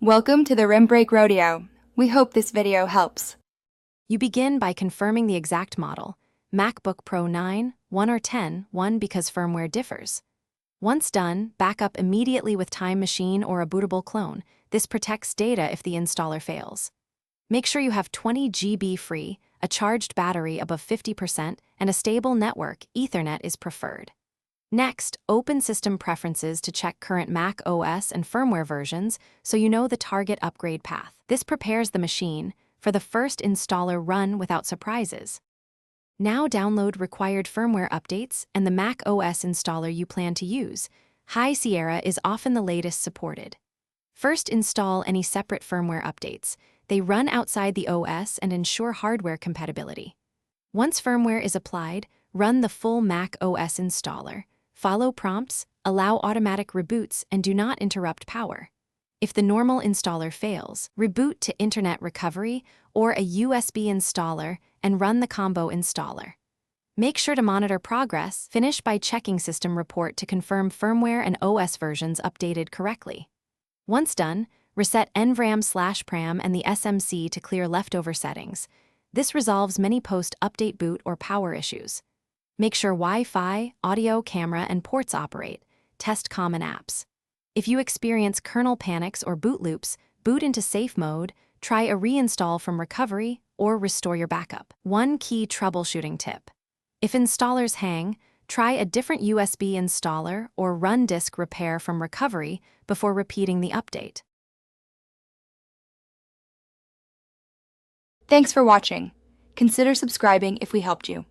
Welcome to the Rim Break Rodeo. We hope this video helps. You begin by confirming the exact model, MacBook Pro 9, 1 or 10, 1 because firmware differs. Once done, back up immediately with Time Machine or a bootable clone. This protects data if the installer fails. Make sure you have 20 GB free, a charged battery above 50%, and a stable network. Ethernet is preferred. Next, open System Preferences to check current macOS and firmware versions so you know the target upgrade path. This prepares the machine for the first installer run without surprises. Now download required firmware updates and the macOS installer you plan to use. High Sierra is often the latest supported. First, install any separate firmware updates. They run outside the OS and ensure hardware compatibility. Once firmware is applied, run the full macOS installer. Follow prompts, allow automatic reboots, and do not interrupt power. If the normal installer fails, reboot to Internet Recovery or a USB installer and run the combo installer. Make sure to monitor progress. Finish by checking System Report to confirm firmware and OS versions updated correctly. Once done, reset NVRAM/PRAM and the SMC to clear leftover settings. This resolves many post-update boot or power issues. Make sure Wi-Fi, audio, camera, and ports operate. Test common apps. If you experience kernel panics or boot loops, boot into safe mode, try a reinstall from recovery, or restore your backup. One key troubleshooting tip. If installers hang, try a different USB installer or run disk repair from recovery before repeating the update. Thanks for watching. Consider subscribing if we helped you.